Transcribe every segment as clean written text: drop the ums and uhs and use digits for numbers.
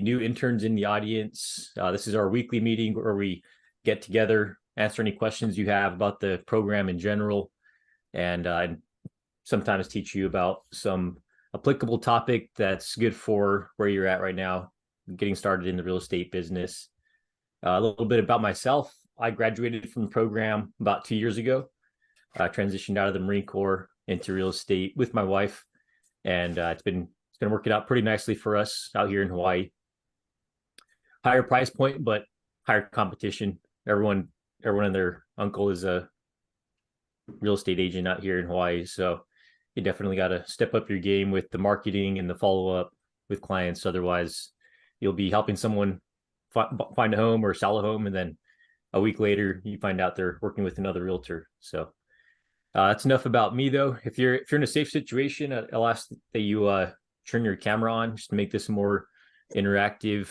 new interns in the audience, this is our weekly meeting where we get together, answer any questions you have about the program in general, and sometimes teach you about some applicable topic that's good for where you're at right now, getting started in the real estate business. A little bit about myself. I graduated from the program about 2 years ago. I transitioned out of the Marine Corps into real estate with my wife, and it's been working out pretty nicely for us out here in Hawaii. Higher price point, but higher competition. Everyone and their uncle is a real estate agent out here in Hawaii, so you definitely got to step up your game with the marketing and the follow-up with clients. Otherwise, you'll be helping someone find a home or sell a home, and then a week later you find out they're working with another realtor. So that's enough about me, though. If you're in a safe situation, I'll ask that you turn your camera on just to make this a more interactive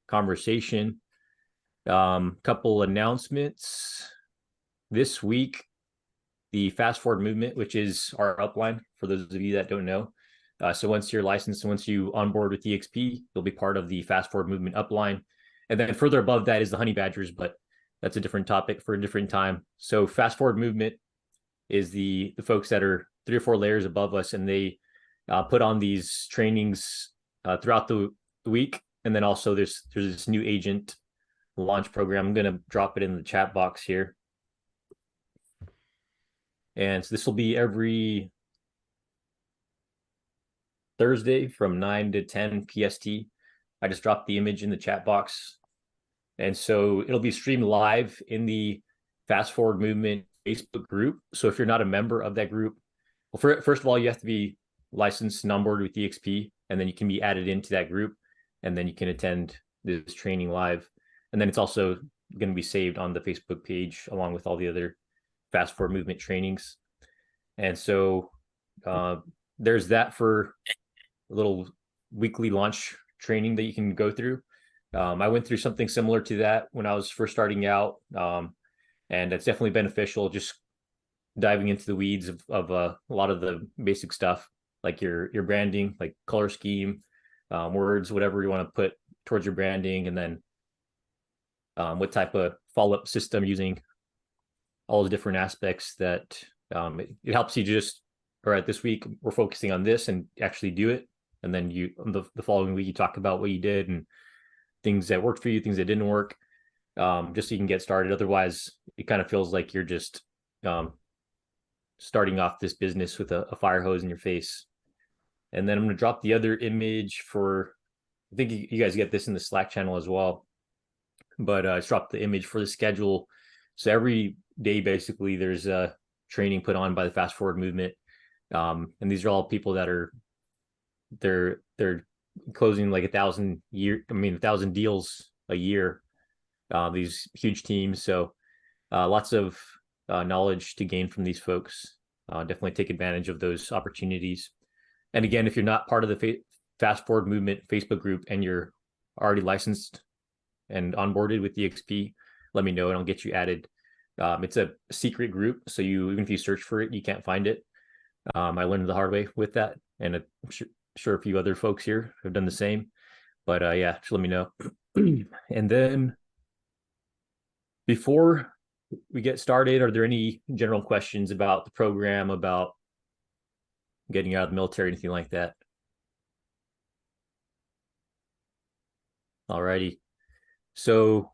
conversation. Couple announcements this week. The Fast Forward movement, which is our upline for those of you that don't know. So once you're licensed and once you onboard with EXP, you'll be part of the Fast Forward movement upline. And then further above that is the Honey Badgers, but that's a different topic for a different time. So Fast Forward movement is the folks that are 3 or 4 layers above us, and they put on these trainings throughout the week. And then also there's this new agent launch program. I'm going to drop it in the chat box here. And so this will be every Thursday from 9 to 10 PST. I just dropped the image in the chat box. And so it'll be streamed live in the Fast Forward Movement Facebook group. So if you're not a member of that group, well, first of all, you have to be licensed and on board with EXP, and then you can be added into that group, and then you can attend this training live. And then it's also going to be saved on the Facebook page along with all the other Fast Forward Movement trainings. And so there's that for a little weekly launch training that you can go through. I went through something similar to that when I was first starting out, and it's definitely beneficial, just diving into the weeds of a lot of the basic stuff, like your branding, like color scheme, words, whatever you want to put towards your branding, and then what type of follow-up system using, all the different aspects that it helps you just, all right, this week we're focusing on this and actually do it. And then the following week, you talk about what you did and things that worked for you, things that didn't work, just so you can get started. Otherwise, it kind of feels like you're just starting off this business with a fire hose in your face. And then I'm going to drop the other image for, I think you guys get this in the Slack channel as well, but I dropped the image for the schedule. So every day, basically, there's a training put on by the Fast Forward movement. And these are all people that are, they're closing like 1,000 deals a year, these huge teams. So lots of knowledge to gain from these folks. Definitely take advantage of those opportunities. And again, if you're not part of the Fast Forward Movement Facebook group and you're already licensed and onboarded with EXP, let me know and I'll get you added. It's a secret group, so even if you search for it, you can't find it. I learned the hard way with that, and I'm sure a few other folks here have done the same. But yeah, just let me know. And then before we get started, are there any general questions about the program, about getting out of the military, anything like that? Alrighty. So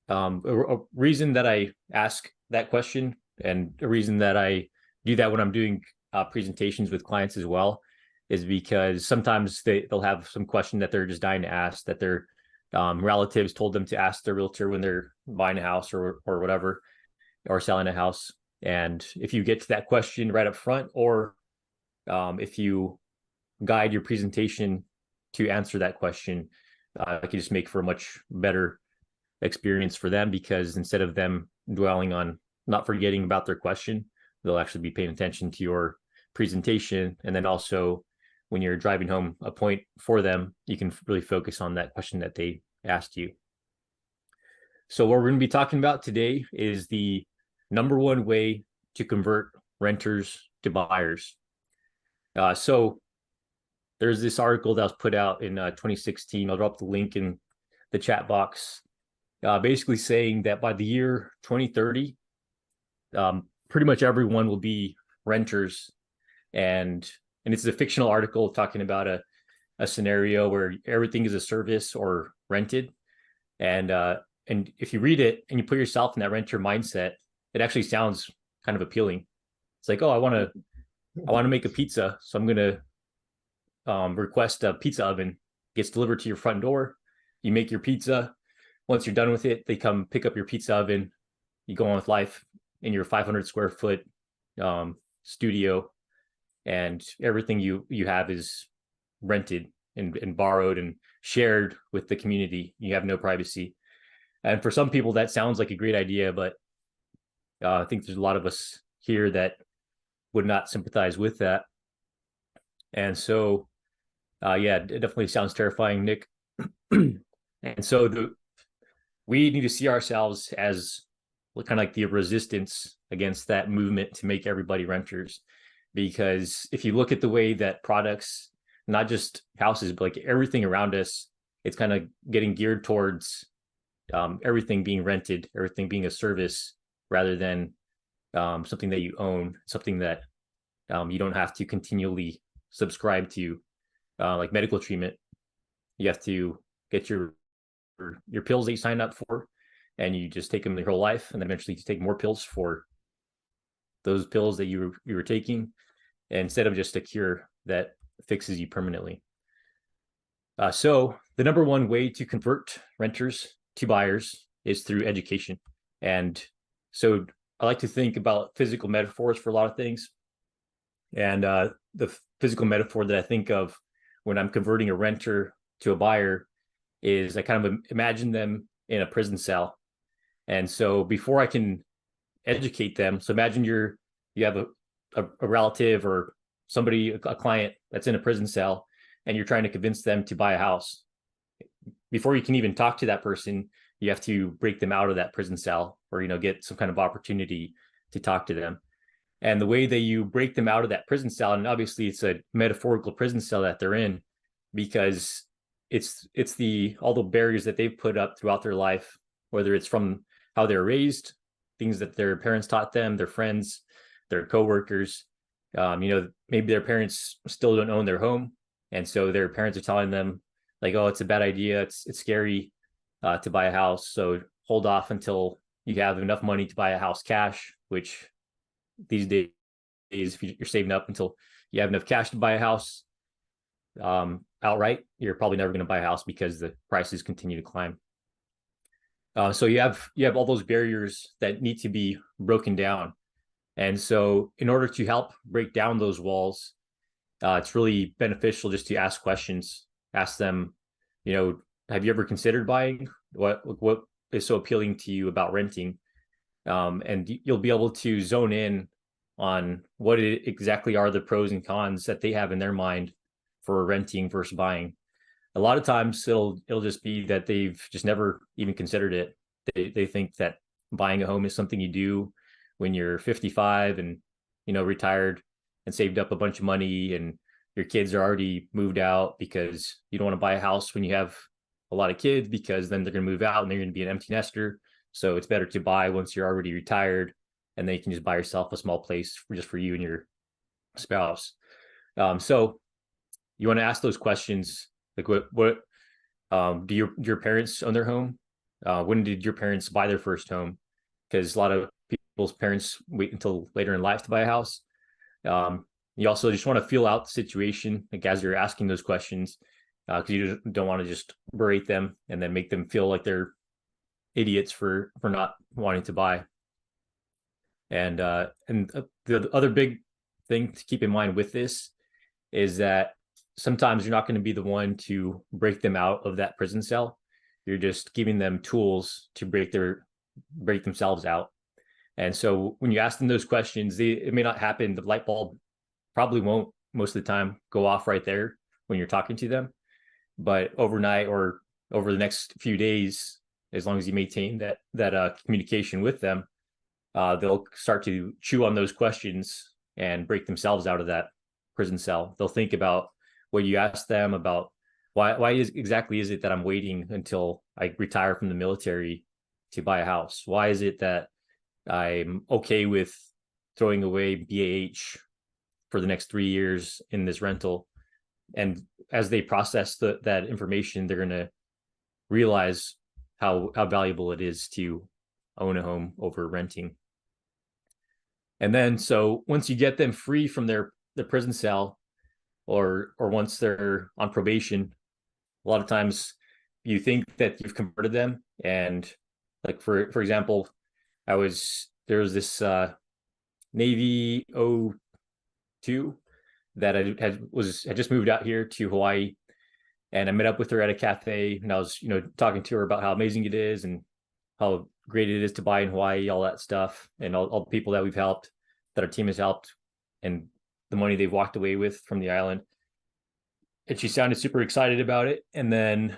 a reason that I ask that question, and a reason that I do that when I'm doing presentations with clients as well, is because sometimes they'll have some question that they're just dying to ask, that their relatives told them to ask their realtor when they're buying a house or whatever, or selling a house. And if you get to that question right up front, or if you guide your presentation to answer that question, it can just make for a much better experience for them, because instead of them dwelling on not forgetting about their question, they'll actually be paying attention to your presentation. And then also when you're driving home a point for them, you can really focus on that question that they asked you. So what we're going to be talking about today is the #1 way to convert renters to buyers. So there's this article that was put out in 2016. I'll drop the link in the chat box, basically saying that by the year 2030, pretty much everyone will be renters. And it's a fictional article talking about a scenario where everything is a service or rented. And if you read it and you put yourself in that renter mindset, it actually sounds kind of appealing. It's like, oh, I want to make a pizza, so I'm going to request a pizza oven. Gets delivered to your front door. You make your pizza. Once you're done with it, they come pick up your pizza oven. You go on with life in your 500 square foot studio, and everything you have is rented and borrowed and shared with the community. You have no privacy. And for some people, that sounds like a great idea, but I think there's a lot of us here that would not sympathize with that. And so, yeah, it definitely sounds terrifying, Nick. And so we need to see ourselves as kind of like the resistance against that movement to make everybody renters. Because if you look at the way that products, not just houses, but like everything around us, it's kind of getting geared towards everything being rented, everything being a service rather than something that you own, something that you don't have to continually subscribe to, like medical treatment. You have to get your pills that you sign up for, and you just take them your whole life, and then eventually you take more pills for those pills that you were taking, instead of just a cure that fixes you permanently. So the number one way to convert renters to buyers is through education. And so I like to think about physical metaphors for a lot of things. And the physical metaphor that I think of when I'm converting a renter to a buyer is I kind of imagine them in a prison cell. And so before I can educate them, so imagine you have a relative or somebody, a client that's in a prison cell, and you're trying to convince them to buy a house. Before you can even talk to that person, you have to break them out of that prison cell, or get some kind of opportunity to talk to them. And the way that you break them out of that prison cell, and obviously it's a metaphorical prison cell that they're in, because it's all the barriers that they've put up throughout their life, whether it's from how they're raised, things that their parents taught them, their friends, their coworkers. Maybe their parents still don't own their home, and so their parents are telling them like, "Oh, it's a bad idea. It's scary to buy a house. So hold off until you have enough money to buy a house cash." Which these days, if you're saving up until you have enough cash to buy a house outright, you're probably never going to buy a house because the prices continue to climb. So you have all those barriers that need to be broken down. And so in order to help break down those walls, it's really beneficial just to ask questions. Ask them, have you ever considered buying? What is so appealing to you about renting? And you'll be able to zone in on what exactly are the pros and cons that they have in their mind for renting versus buying. A lot of times it'll just be that they've just never even considered it. They think that buying a home is something you do when you're 55 and retired and saved up a bunch of money, and your kids are already moved out, because you don't want to buy a house when you have a lot of kids, because then they're going to move out and they're going to be an empty nester. So it's better to buy once you're already retired, and then you can just buy yourself a small place just for you and your spouse. So you want to ask those questions, like what do your parents own their home? When did your parents buy their first home? Because a lot of people's parents wait until later in life to buy a house. You also just want to feel out the situation, like as you're asking those questions, because you don't want to just berate them and then make them feel like they're idiots for not wanting to buy. And the other big thing to keep in mind with this is that sometimes you're not going to be the one to break them out of that prison cell. You're just giving them tools to break themselves out. And so when you ask them those questions, it may not happen. The light bulb probably won't most of the time go off right there when you're talking to them. But overnight or over the next few days, as long as you maintain that communication with them, they'll start to chew on those questions and break themselves out of that prison cell. They'll think about what you ask them about why exactly is it that I'm waiting until I retire from the military to buy a house? Why is it that I'm okay with throwing away BAH for the next 3 years in this rental? And as they process that information, they're going to realize how valuable it is to own a home over renting. And then, so once you get them free from their prison cell, or once they're on probation, a lot of times you think that you've converted them. And like for example, there was this Navy 02 that I had just moved out here to Hawaii, and I met up with her at a cafe, and I was talking to her about how amazing it is and how great it is to buy in Hawaii, all that stuff, and all the people that we've helped, that our team has helped, and the money they've walked away with from the island. And she sounded super excited about it. And then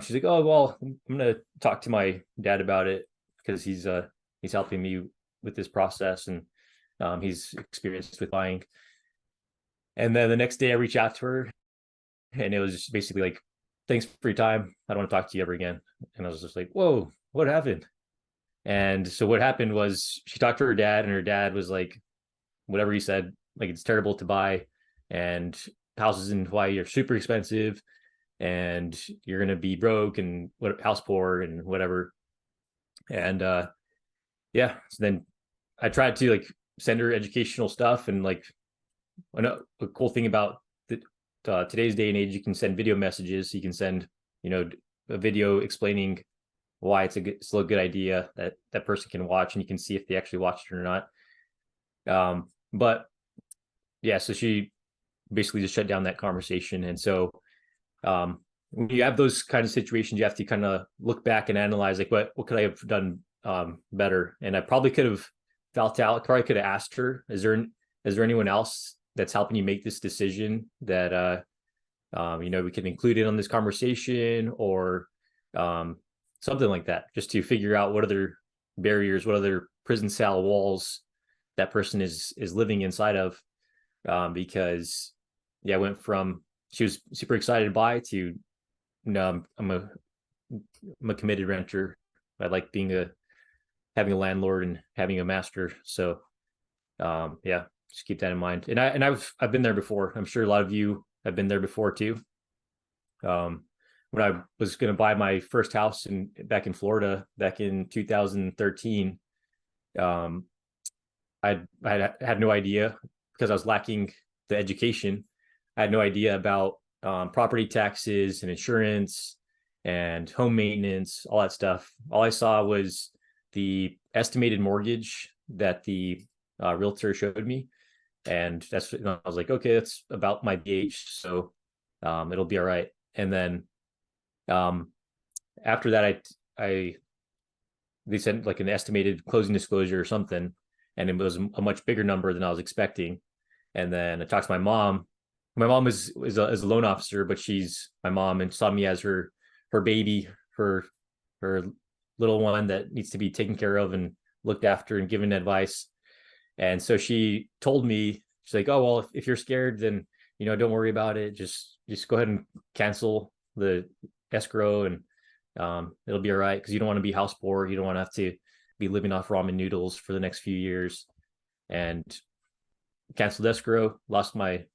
she's like, "Oh, well, I'm gonna talk to my dad about it because he's helping me with this process, and he's experienced with buying." And then the next day I reach out to her, and it was just basically like, "Thanks for your time. I don't want to talk to you ever again." And I was just like, "Whoa, what happened?" And so what happened was she talked to her dad, and her dad was like, whatever he said, like, it's terrible to buy, and houses in Hawaii are super expensive, and you're going to be broke and house poor and whatever. And yeah, so then I tried to like send her educational stuff. And like, a cool thing about today's day and age, you can send video messages. You can send a video explaining why it's still a good idea that that person can watch, and you can see if they actually watched it or not. But yeah, so she basically just shut down that conversation. And so when you have those kind of situations, you have to kind of look back and analyze, like, what could I have done better? And I probably could have felt out, probably could have asked her, is there anyone else that's helping you make this decision that we can include it on this conversation, or something like that, just to figure out what other barriers, what other prison cell walls that person is living inside of. Because yeah, I went from, she was super excited to buy, to I'm a committed renter. I like having a landlord and having a master. So yeah, just keep that in mind. And I've been there before. I'm sure a lot of you have been there before too. When I was going to buy my first house back in Florida back in 2013, I had no idea, because I was lacking the education. I had no idea about property taxes and insurance and home maintenance, all that stuff. All I saw was the estimated mortgage that the realtor showed me, and I was like, okay, that's about my BH, so it'll be all right. And then after that, they sent like an estimated closing disclosure or something, and it was a much bigger number than I was expecting. And then I talked to my mom. My mom is a loan officer, but she's my mom and saw me as her baby, her little one that needs to be taken care of and looked after and given advice. And so she told me, she's like, "Oh, well, if you're scared, then don't worry about it. Just go ahead and cancel the escrow, and it'll be all right, because you don't want to be house poor. You don't want to have to be living off ramen noodles for the next few years." And canceled escrow, lost my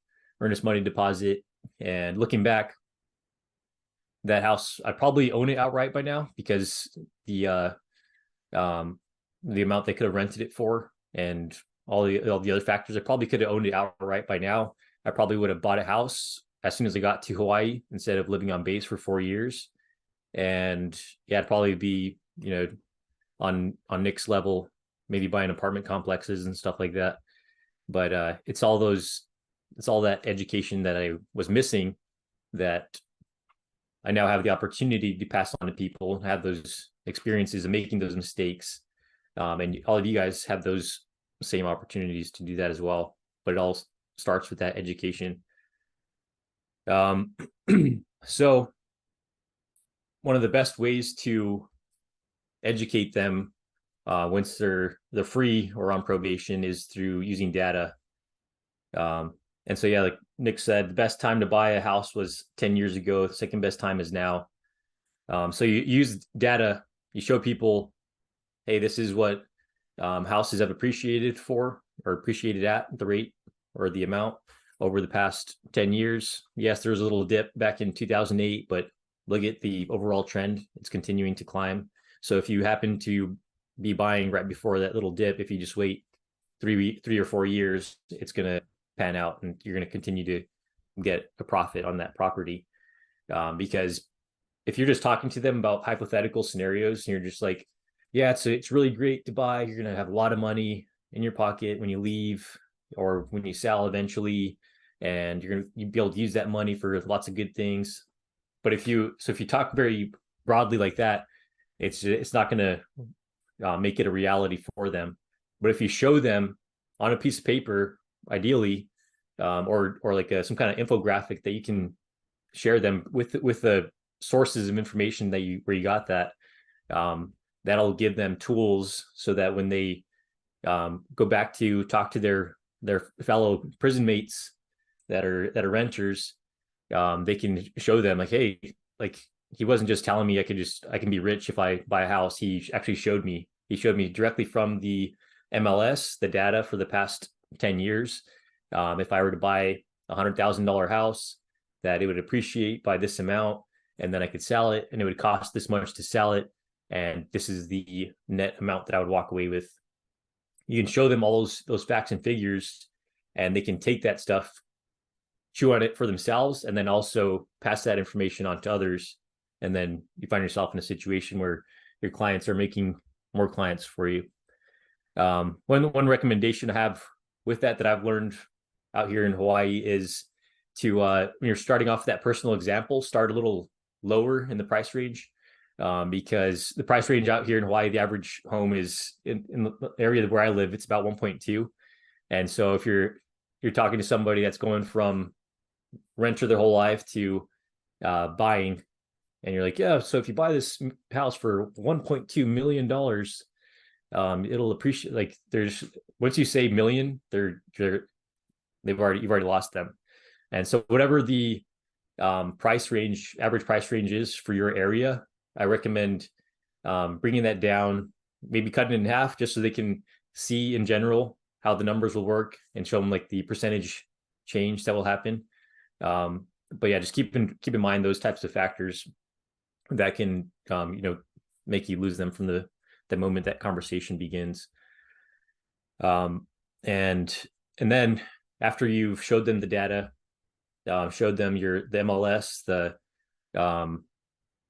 earnest money deposit. And looking back, that house, I probably own it outright by now, because the amount they could have rented it for, and all the other factors, I probably could have owned it outright by now. I probably would have bought a house as soon as I got to Hawaii, instead of living on base for 4 years. And yeah, it'd probably be on Nick's level, maybe buying apartment complexes and stuff like that. But it's all that education that I was missing, that I now have the opportunity to pass on to people, have those experiences of making those mistakes. And all of you guys have those same opportunities to do that as well. But it all starts with that education. So one of the best ways to educate them once they're free or on probation is through using data. And so, yeah, like Nick said, the best time to buy a house was 10 years ago. The second best time is now. So you use data, you show people, hey, this is what houses have appreciated for or appreciated at the rate or the amount over the past 10 years. Yes, there was a little dip back in 2008, but look at the overall trend. It's continuing to climb. So if you happen to be buying right before that little dip, if you just wait 3 or 4 years, it's going to pan out and you're going to continue to get a profit on that property. Because if you're just talking to them about hypothetical scenarios and you're just like, yeah, it's really great to buy. You're going to have a lot of money in your pocket when you leave or when you sell eventually, and you're going to be able to use that money for lots of good things. But if you talk very broadly like that, it's not going to make it a reality for them. But if you show them on a piece of paper, ideally, or like some kind of infographic that you can share them with the sources of information that where you got that, that'll give them tools so that when they go back to talk to their fellow prison mates that are renters, they can show them like, hey, like he wasn't just telling me I can be rich if I buy a house. He actually showed me. He showed me directly from the MLS, the data for the past 10 years. If I were to buy $100,000 house, that it would appreciate by this amount, and then I could sell it, and it would cost this much to sell it, and this is the net amount that I would walk away with. You can show them all those facts and figures, and they can take that stuff, chew on it for themselves, and then also pass that information on to others. And then you find yourself in a situation where your clients are making more clients for you. One recommendation I have with that I've learned out here in Hawaii is to when you're starting off that personal example, start a little lower in the price range, because the price range out here in Hawaii, the average home is in the area where I live, it's about 1.2. And so if you're talking to somebody that's going from renter their whole life to buying, and you're like, yeah, so if you buy this house for $1.2 million, it'll appreciate, like, there's, once you say million, you've already lost them. And so whatever the average price range is for your area, I recommend bringing that down, maybe cutting it in half, just so they can see in general how the numbers will work and show them like the percentage change that will happen. But yeah, just keep in mind those types of factors that can make you lose them from the moment that conversation begins. And then after you've showed them the data, showed them the MLS, the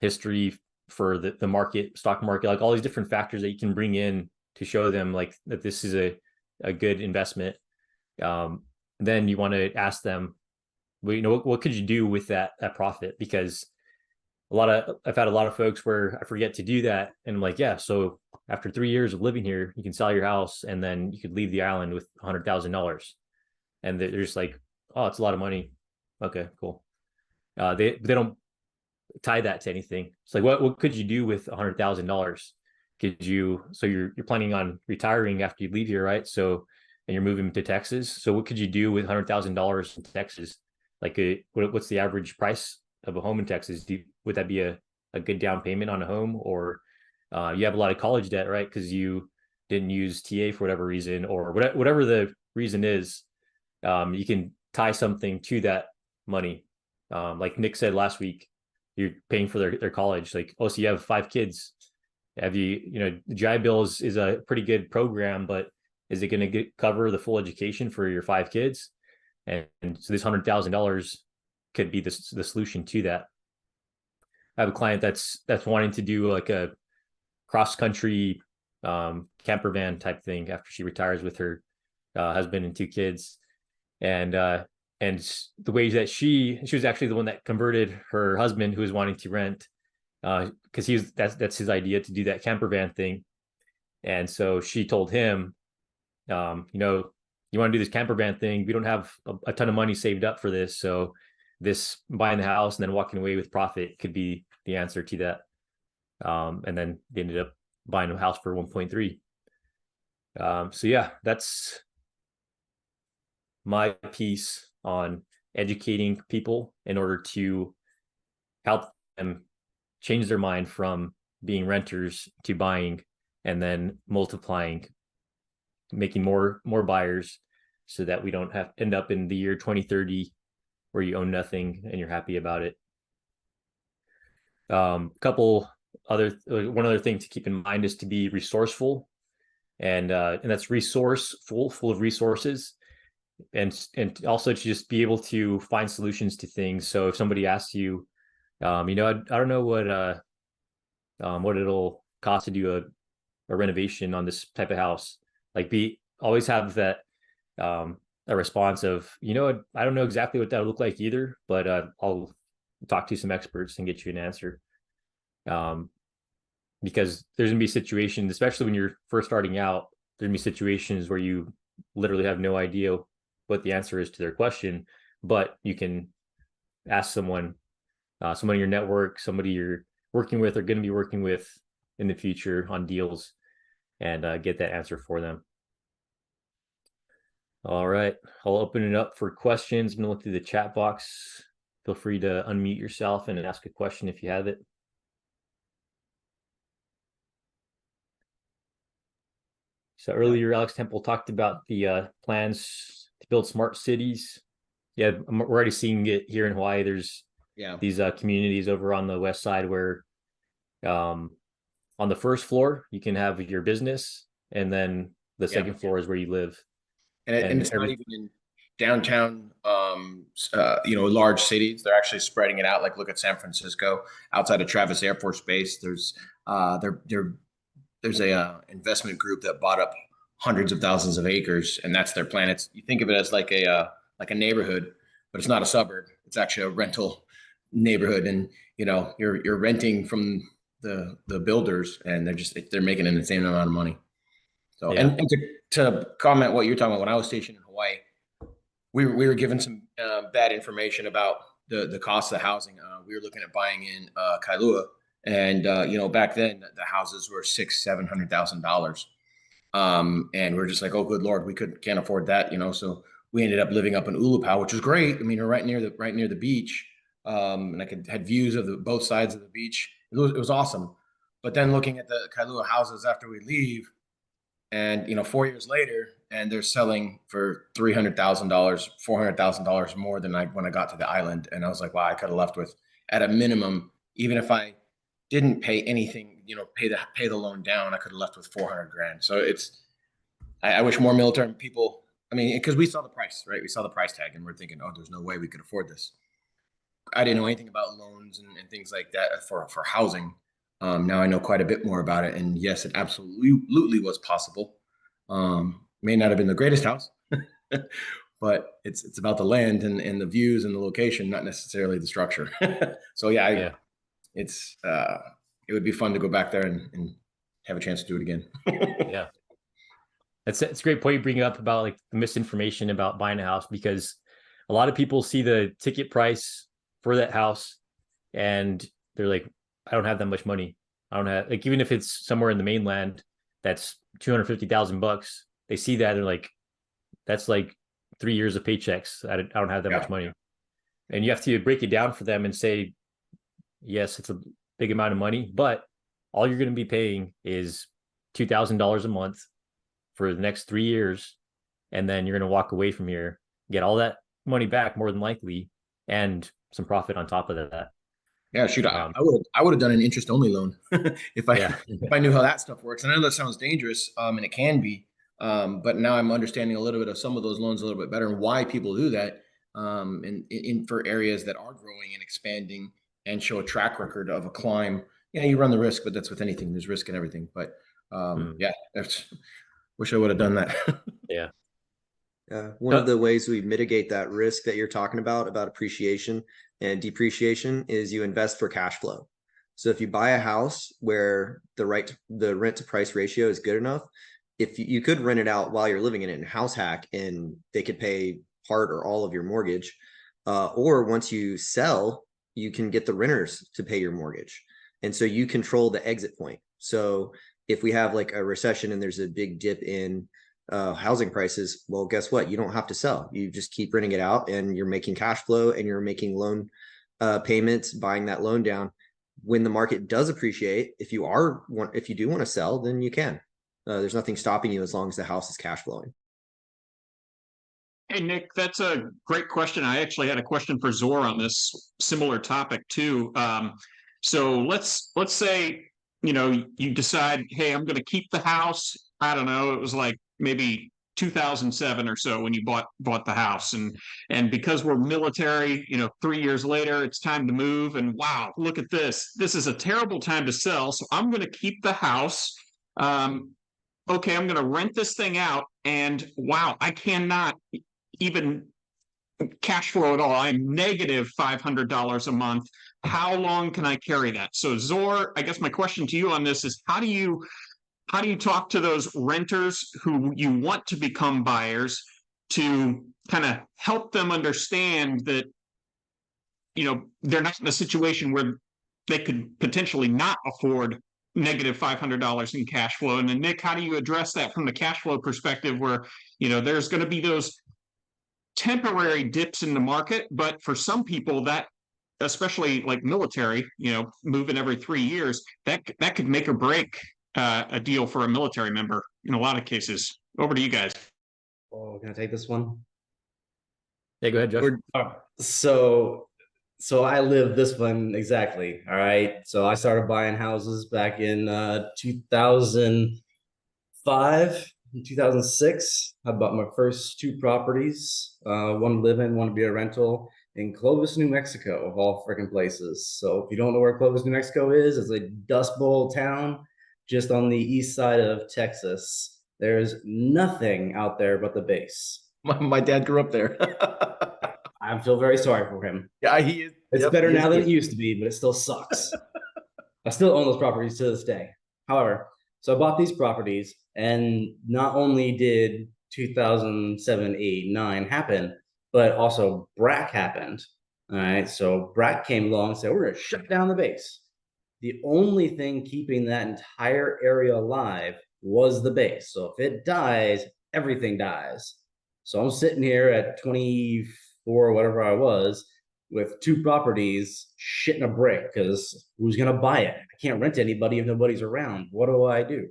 history for the market, stock market, like all these different factors that you can bring in to show them like that this is a good investment. Then you want to ask them, well, what could you do with that profit? Because I've had a lot of folks where I forget to do that, and I'm like, yeah, so after 3 years of living here, you can sell your house, and then you could leave the island with $100,000, and they're just like, oh, it's a lot of money. Okay, cool. They don't tie that to anything. It's like, what could you do with $100,000? So you're planning on retiring after you leave here, right? So, and you're moving to Texas. So what could you do with $100,000 in Texas? Like, what's the average price of a home in Texas? Would that be a good down payment on a home? Or you have a lot of college debt, right? Because you didn't use TA for whatever reason, or whatever the reason is, you can tie something to that money. Like Nick said last week, you're paying for their college. Like, oh, so you have 5 kids. The GI Bill is a pretty good program, but is it going to cover the full education for your 5 kids? And so this $100,000 could be the solution to that. I have a client that's wanting to do like a cross country camper van type thing after she retires with her husband and 2 kids. And the way that she was actually the one that converted her husband, who was wanting to rent, because that's his idea, to do that camper van thing. And so she told him, you want to do this camper van thing, we don't have a ton of money saved up for this, so this buying the house and then walking away with profit could be the answer to that. And then they ended up buying a house for 1.3. So yeah, that's my piece on educating people in order to help them change their mind from being renters to buying, and then multiplying, making more buyers, so that we don't have end up in the year 2030 where you own nothing and you're happy about it. Couple other one other thing to keep in mind is to be resourceful, and that's resourceful, full of resources, and also to just be able to find solutions to things. So if somebody asks you, I don't know what it'll cost to do a renovation on this type of house, like always have that a response of, I don't know exactly what that would look like either, but I'll talk to some experts and get you an answer. Because there's gonna be situations, especially when you're first starting out, there's gonna be situations where you literally have no idea what the answer is to their question, but you can ask someone in your network, somebody you're working with or going to be working with in the future on deals, and get that answer for them. All right, I'll open it up for questions. I'm gonna look through the chat box. Feel free to unmute yourself and ask a question if you have it. So earlier, Alex Temple talked about the plans to build smart cities. Yeah, we're already seeing it here in Hawaii. There's these communities over on the west side where on the first floor you can have your business, and then the second floor is where you live. And it's not even in downtown, large cities. They're actually spreading it out. Like look at San Francisco, outside of Travis Air Force Base. There's a investment group that bought up hundreds of thousands of acres, and that's their plan. You think of it as like a neighborhood, but it's not a suburb. It's actually a rental neighborhood, and you're renting from the builders, and they're making an insane amount of money. So and to comment what you're talking about, when I was stationed in Hawaii, we were given some bad information about the cost of the housing. We were looking at buying in Kailua. And back then the houses were $600,000-$700,000, and we're just like, oh, good Lord, we can't afford that, So we ended up living up in Ulupau, which was great. I mean, we're right near the beach, and I had views of both sides of the beach. It was awesome. But then looking at the Kailua houses after we leave, and 4 years later, and they're selling for $300,000, $400,000 more than when I got to the island, and I was like, wow, I could have left with, at a minimum, even if I didn't pay anything, pay the loan down, I could have left with 400 grand. So I wish more military people, because we saw the price, right? We saw the price tag and we're thinking, oh, there's no way we could afford this. I didn't know anything about loans and things like that for housing. Now I know quite a bit more about it. And yes, it absolutely was possible. May not have been the greatest house, but it's about the land and the views and the location, not necessarily the structure. So it would be fun to go back there and have a chance to do it again. Yeah. It's a great point you bring up about like the misinformation about buying a house, because a lot of people see the ticket price for that house and they're like, I don't have that much money. I don't have, like, even if it's somewhere in the mainland, that's $250,000. They see that and they're like, that's like 3 years of paychecks. I don't have that much money. And you have to break it down for them and say, yes, it's a big amount of money, but all you're going to be paying is $2,000 a month for the next 3 years. And then you're going to walk away from here, get all that money back more than likely, and some profit on top of that. Yeah, shoot, I would have done an interest only loan if I knew how that stuff works. And I know that sounds dangerous, and it can be, but now I'm understanding a little bit of some of those loans a little bit better and why people do that, and for areas that are growing and expanding and show a track record of a climb. You run the risk, but that's with anything. There's risk in everything. But wish I would have done that. Yeah. One of the ways we mitigate that risk that you're talking about appreciation and depreciation, is you invest for cash flow. So if you buy a house where the rent to price ratio is good enough, if you could rent it out while you're living in it in house hack, and they could pay part or all of your mortgage, or once you sell, you can get the renters to pay your mortgage. And so you control the exit point. So if we have like a recession and there's a big dip in housing prices. Well, guess what? You don't have to sell. You just keep renting it out, and you're making cash flow, and you're making loan payments, buying that loan down. When the market does appreciate, if you do want to sell, then you can. There's nothing stopping you as long as the house is cash flowing. Hey, Nick, that's a great question. I actually had a question for Zor on this similar topic too. So let's say, you decide, hey, I'm going to keep the house. I don't know. It was like maybe 2007 or so when you bought the house, and because we're military, 3 years later, it's time to move. And wow, look at this. This is a terrible time to sell. So I'm going to keep the house. Okay, I'm going to rent this thing out, and wow, I cannot even cash flow at all. I'm negative $500 a month. How long can I carry that? So Zor, I guess my question to you on this is, how do you talk to those renters who you want to become buyers to kind of help them understand that, they're not in a situation where they could potentially not afford negative $500 in cash flow? And then Nick, how do you address that from the cash flow perspective where, there's going to be those temporary dips in the market, but for some people that, especially like military, moving every 3 years, that could make or break a deal for a military member in a lot of cases. Over to you guys. Oh, can I take this one? Yeah, go ahead, Josh. So I lived this one exactly. All right. So I started buying houses back in 2005. In 2006, I bought my first 2 properties, one to live in, one to be a rental, in Clovis, New Mexico, of all freaking places. So if you don't know where Clovis, New Mexico is, it's a Dust Bowl town just on the east side of Texas. There's nothing out there but the base. My dad grew up there. I feel very sorry for him. Yeah, he is. It's Yep, better he is now than good. it used to be, but it still sucks. I still own those properties to this day. However, so I bought these properties, and not only did 2007, 8, 9 happen, but also BRAC happened. All right, so BRAC came along and said, we're going to shut down the base. The only thing keeping that entire area alive was the base. So if it dies, everything dies. So I'm sitting here at 24, whatever I was, with 2 properties, shitting a brick, because who's going to buy it? I can't rent to anybody if nobody's around. What do I do?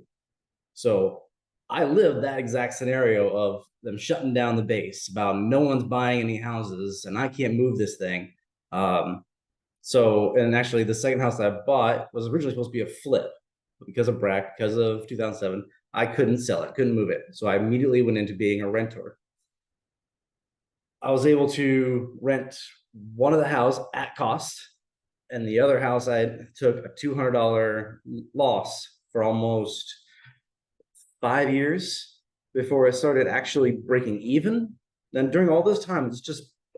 So I lived that exact scenario of them shutting down the base, about no one's buying any houses, and I can't move this thing. And actually the second house that I bought was originally supposed to be a flip, but because of BRAC, because of 2007, I couldn't sell it, couldn't move it. So I immediately went into being a renter. I was able to rent one of the house at cost, and the other house I took a $200 loss for almost 5 years before I started actually breaking even. Then during all this time,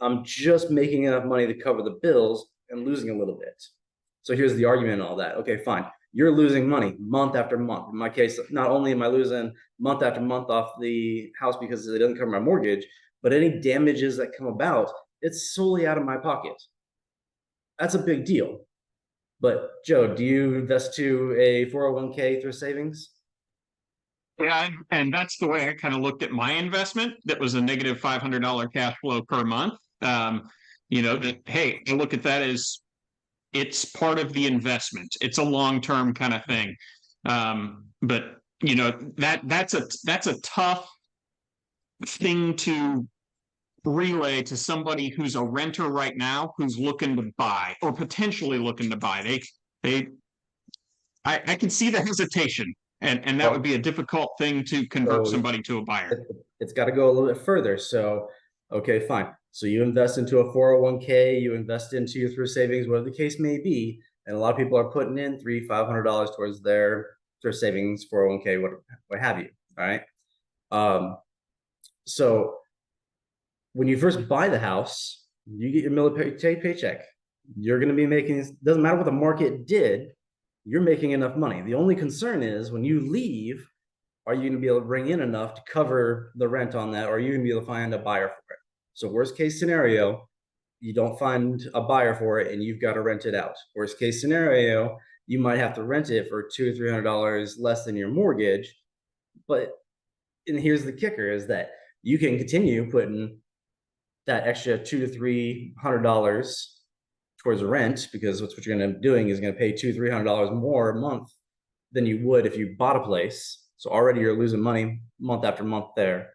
I'm just making enough money to cover the bills and losing a little bit. So here's the argument and all that. Okay, fine. You're losing money month after month. In my case, not only am I losing month after month off the house because it doesn't cover my mortgage, but any damages that come about, it's solely out of my pocket. That's a big deal. But Joe, do you invest to a 401k through savings? Yeah, and that's the way I kind of looked at my investment. That was a negative $500 cash flow per month. Hey, I look at that as it's part of the investment. It's a long-term kind of thing. But that's a tough thing to relay to somebody who's a renter right now who's looking to buy or potentially looking to buy. I can see the hesitation, and that would be a difficult thing to convert somebody to a buyer. It's got to go a little bit further. So, okay, fine. So you invest into a 401k, you invest into your thrift savings, whatever the case may be, and a lot of people are putting in $300-$500 towards their thrift savings, 401k, what have you. All right. So when you first buy the house, you get your military paycheck. You're going to be making, doesn't matter what the market did, you're making enough money. The only concern is when you leave, are you going to be able to bring in enough to cover the rent on that, or are you going to be able to find a buyer for it? So worst case scenario, you don't find a buyer for it and you've got to rent it out. Worst case scenario, you might have to rent it for $200 or $300 less than your mortgage, but and here's the kicker is that you can continue putting that extra $200 to $300 towards the rent, because what you're going to end up doing is going to pay $200 to $300 more a month than you would if you bought a place. So already you're losing money month after month there.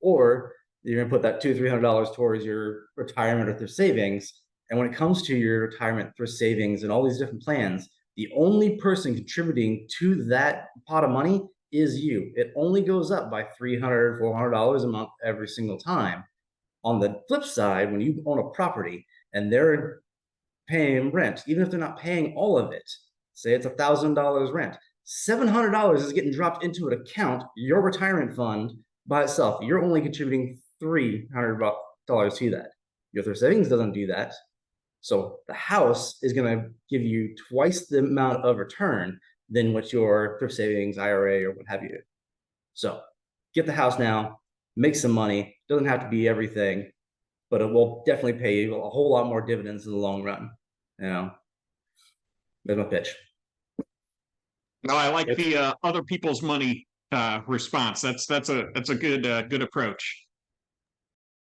Or you're going to put that $200 to $300 towards your retirement or thrift savings. And when it comes to your retirement, thrift savings, and all these different plans, the only person contributing to that pot of money is you. It only goes up by $300, $400 a month every single time. On the flip side, when you own a property and they're paying rent, even if they're not paying all of it, say it's $1,000 rent, $700 is getting dropped into an account, your retirement fund by itself. You're only contributing $300 to that. Your thrift savings doesn't do that. So the house is going to give you twice the amount of return than what your thrift savings, IRA, or what have you do. So get the house now, make some money. Doesn't have to be everything, but it will definitely pay you a whole lot more dividends in the long run. You know, there's my pitch. No, I like the other people's money response. That's a good approach.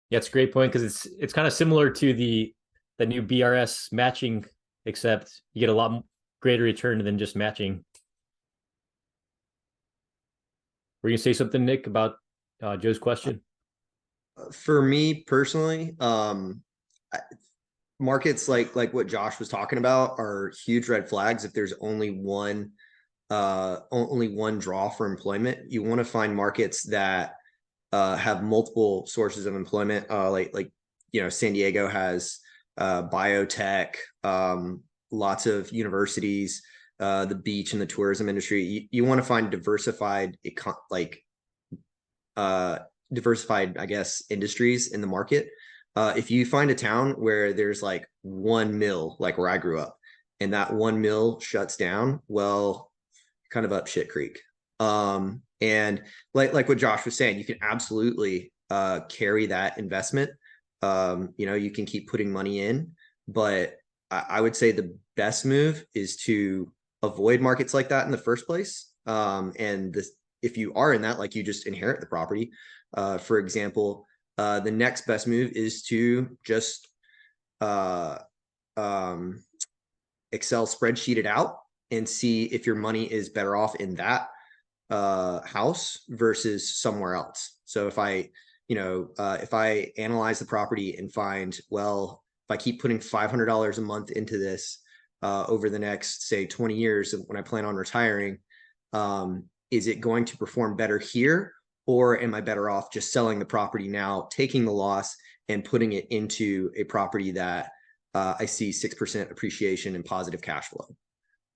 Yeah, it's a great point, because it's kind of similar to the new BRS matching, except you get a lot greater return than just matching. Were you gonna say something, Nick, about Joe's question? For me personally, markets like what Josh was talking about are huge red flags. If there's only one draw for employment, you want to find markets that have multiple sources of employment. Like San Diego has biotech, lots of universities, the beach and the tourism industry. You want to find diversified, I guess, industries in the market. If you find a town where there's like one mill, like where I grew up, and that one mill shuts down, well, kind of up shit creek. And like what Josh was saying, you can absolutely carry that investment. You can keep putting money in, but I would say the best move is to avoid markets like that in the first place. If you are in that, like, you just inherit the property. For example, the next best move is to just Excel spreadsheet it out and see if your money is better off in that house versus somewhere else. So if I analyze the property and find, well, if I keep putting $500 a month into this over the next, say, 20 years when I plan on retiring, is it going to perform better here? Or am I better off just selling the property now, taking the loss, and putting it into a property that I see 6% appreciation and positive cash flow?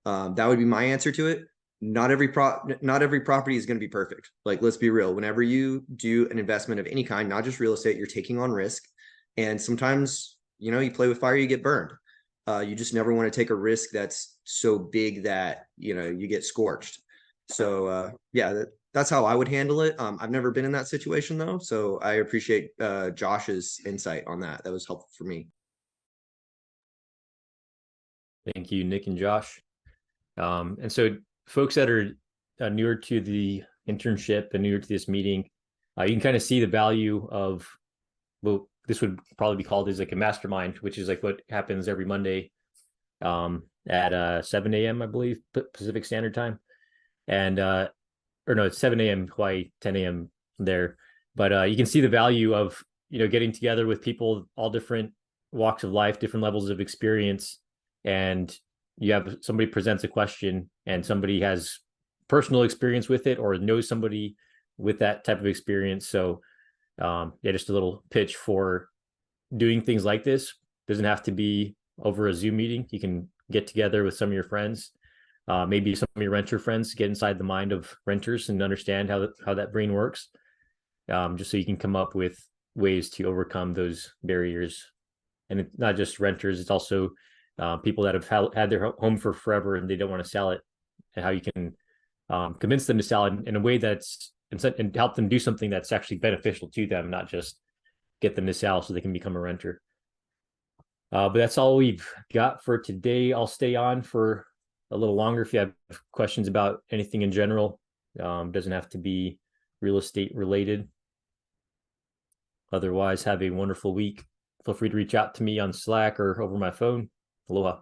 That would be my answer to it. Not every property is going to be perfect. Like, let's be real. Whenever you do an investment of any kind, not just real estate, you're taking on risk. And sometimes, you play with fire, you get burned. You just never want to take a risk that's so big that, you get scorched. So that's how I would handle it. I've never been in that situation though. So I appreciate Josh's insight on that. That was helpful for me. Thank you, Nick and Josh. And so folks that are newer to the internship and newer to this meeting, you can kind of see the value of, well, this would probably be called as like a mastermind, which is like what happens every Monday at 7 a.m., I believe, Pacific Standard Time. And, or no, it's 7 a.m. Hawaii, 10 a.m. there. But you can see the value of, getting together with people, all different walks of life, different levels of experience. And you have somebody presents a question and somebody has personal experience with it or knows somebody with that type of experience. So just a little pitch for doing things like this. Doesn't have to be over a Zoom meeting. You can get together with some of your friends, maybe some of your renter friends, get inside the mind of renters and understand how that brain works, just so you can come up with ways to overcome those barriers. And it's not just renters, it's also people that have had their home for forever and they don't want to sell it, and how you can convince them to sell it in a way that's and help them do something that's actually beneficial to them, not just get them to sell so they can become a renter. But that's all we've got for today. I'll stay on for a little longer if you have questions about anything in general. Doesn't have to be real estate related. Otherwise, have a wonderful week. Feel free to reach out to me on Slack or over my phone. Aloha.